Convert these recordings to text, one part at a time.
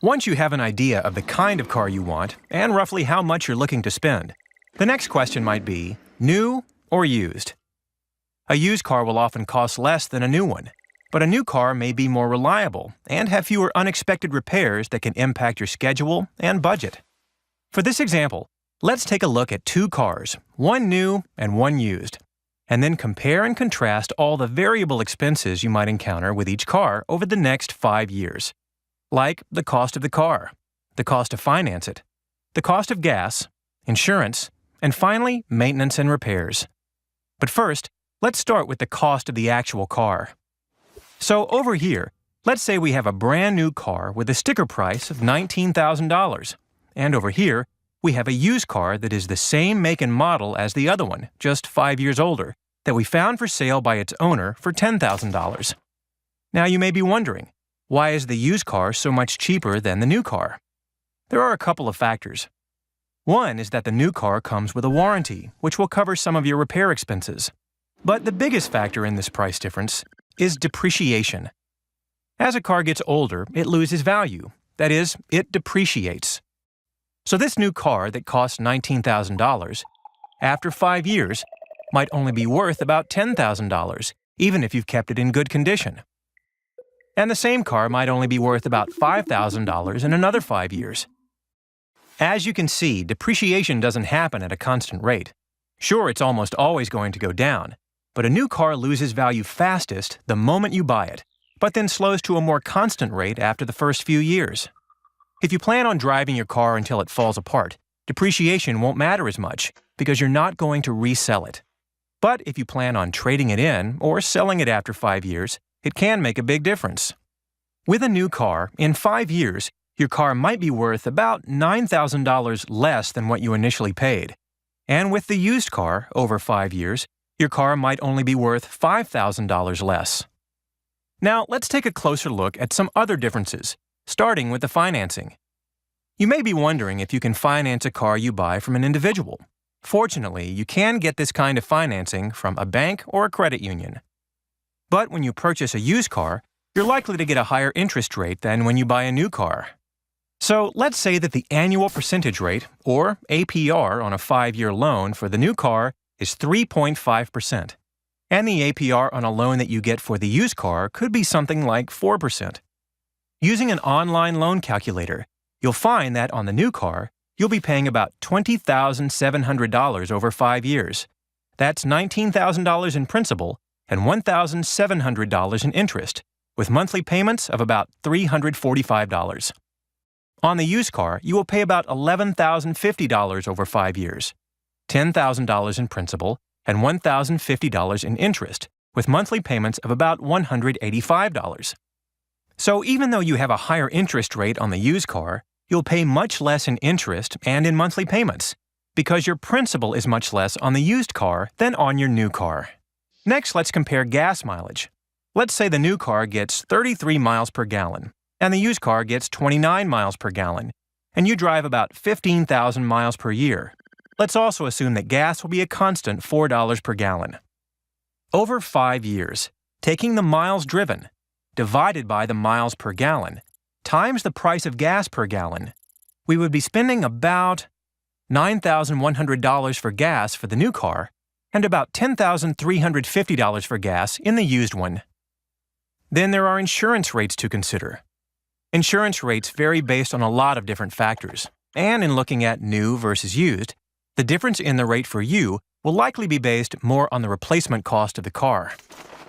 Once you have an idea of the kind of car you want and roughly how much you're looking to spend, the next question might be, new or used? A used car will often cost less than a new one, but a new car may be more reliable and have fewer unexpected repairs that can impact your schedule and budget. For this example, let's take a look at two cars, one new and one used, and then compare and contrast all the variable expenses you might encounter with each car over the next 5 years. Like the cost of the car, the cost to finance it, the cost of gas, insurance, and finally, maintenance and repairs. But first, let's start with the cost of the actual car. So over here, let's say we have a brand new car with a sticker price of $19,000. And over here, we have a used car that is the same make and model as the other one, just 5 years older, that we found for sale by its owner for $10,000. Now you may be wondering, why is the used car so much cheaper than the new car? There are a couple of factors. One is that the new car comes with a warranty, which will cover some of your repair expenses. But the biggest factor in this price difference is depreciation. As a car gets older, it loses value. That is, it depreciates. So this new car that costs $19,000, after 5 years, might only be worth about $10,000, even if you've kept it in good condition. And the same car might only be worth about $5,000 in another 5 years. As you can see, depreciation doesn't happen at a constant rate. Sure, it's almost always going to go down, but a new car loses value fastest the moment you buy it, but then slows to a more constant rate after the first few years. If you plan on driving your car until it falls apart, depreciation won't matter as much because you're not going to resell it. But if you plan on trading it in or selling it after 5 years, it can make a big difference. With a new car, in 5 years, your car might be worth about $9,000 less than what you initially paid. And with the used car, over 5 years, your car might only be worth $5,000 less. Now, let's take a closer look at some other differences, starting with the financing. You may be wondering if you can finance a car you buy from an individual. Fortunately, you can get this kind of financing from a bank or a credit union. But when you purchase a used car, you're likely to get a higher interest rate than when you buy a new car. So let's say that the annual percentage rate, or APR, on a 5-year loan for the new car is 3.5%, and the APR on a loan that you get for the used car could be something like 4%. Using an online loan calculator, you'll find that on the new car, you'll be paying about $20,700 over 5 years. That's $19,000 in principal and $1,700 in interest, with monthly payments of about $345. On the used car, you will pay about $11,050 over 5 years, $10,000 in principal and $1,050 in interest, with monthly payments of about $185. So even though you have a higher interest rate on the used car, you'll pay much less in interest and in monthly payments, because your principal is much less on the used car than on your new car. Next, let's compare gas mileage. Let's say the new car gets 33 miles per gallon, and the used car gets 29 miles per gallon, and you drive about 15,000 miles per year. Let's also assume that gas will be a constant $4 per gallon. Over 5 years, taking the miles driven, divided by the miles per gallon, times the price of gas per gallon, we would be spending about $9,100 for gas for the new car and about $10,350 for gas in the used one. Then there are insurance rates to consider. Insurance rates vary based on a lot of different factors, and in looking at new versus used, the difference in the rate for you will likely be based more on the replacement cost of the car.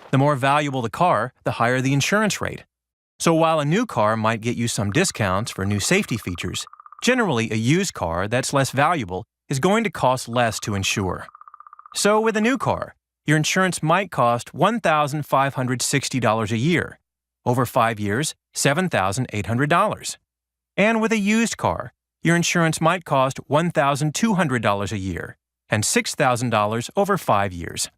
The more valuable the car, the higher the insurance rate. So while a new car might get you some discounts for new safety features, generally a used car that's less valuable is going to cost less to insure. So with a new car, your insurance might cost $1,560 a year. Over 5 years, $7,800. And with a used car, your insurance might cost $1,200 a year and $6,000 over 5 years.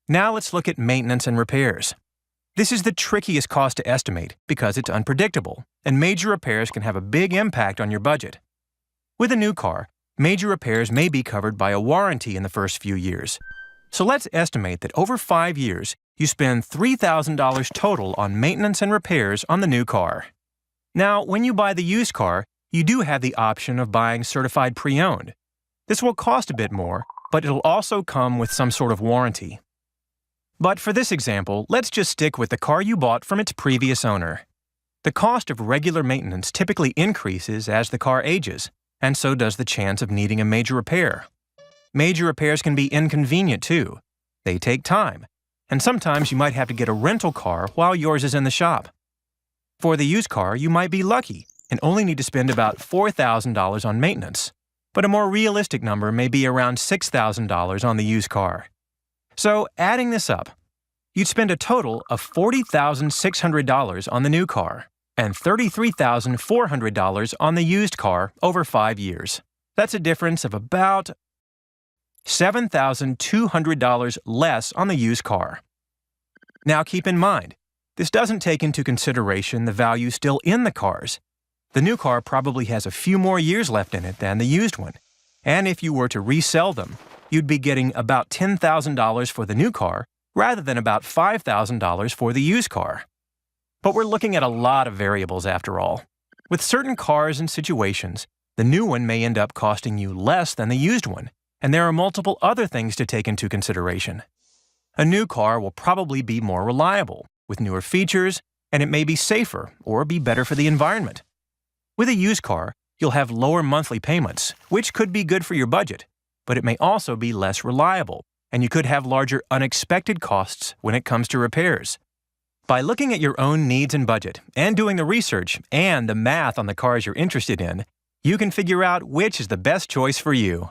Now let's look at maintenance and repairs. This is the trickiest cost to estimate because it's unpredictable, and major repairs can have a big impact on your budget. With a new car, major repairs may be covered by a warranty in the first few years. So let's estimate that over 5 years, you spend $3,000 total on maintenance and repairs on the new car. Now, when you buy the used car, you do have the option of buying certified pre-owned. This will cost a bit more, but it'll also come with some sort of warranty. But for this example, let's just stick with the car you bought from its previous owner. The cost of regular maintenance typically increases as the car ages, and so does the chance of needing a major repair. Major repairs can be inconvenient too. They take time, and sometimes you might have to get a rental car while yours is in the shop. For the used car, you might be lucky and only need to spend about $4,000 on maintenance, but a more realistic number may be around $6,000 on the used car. So, adding this up, you'd spend a total of $40,600 on the new car and $33,400 on the used car over 5 years. That's a difference of about $7,200 less on the used car. Now keep in mind, this doesn't take into consideration the value still in the cars. The new car probably has a few more years left in it than the used one, and if you were to resell them, you'd be getting about $10,000 for the new car rather than about $5,000 for the used car. But we're looking at a lot of variables after all. With certain cars and situations, the new one may end up costing you less than the used one, and there are multiple other things to take into consideration. A new car will probably be more reliable, with newer features, and it may be safer or be better for the environment. With a used car, you'll have lower monthly payments, which could be good for your budget, but it may also be less reliable, and you could have larger unexpected costs when it comes to repairs. By looking at your own needs and budget, and doing the research and the math on the cars you're interested in, you can figure out which is the best choice for you.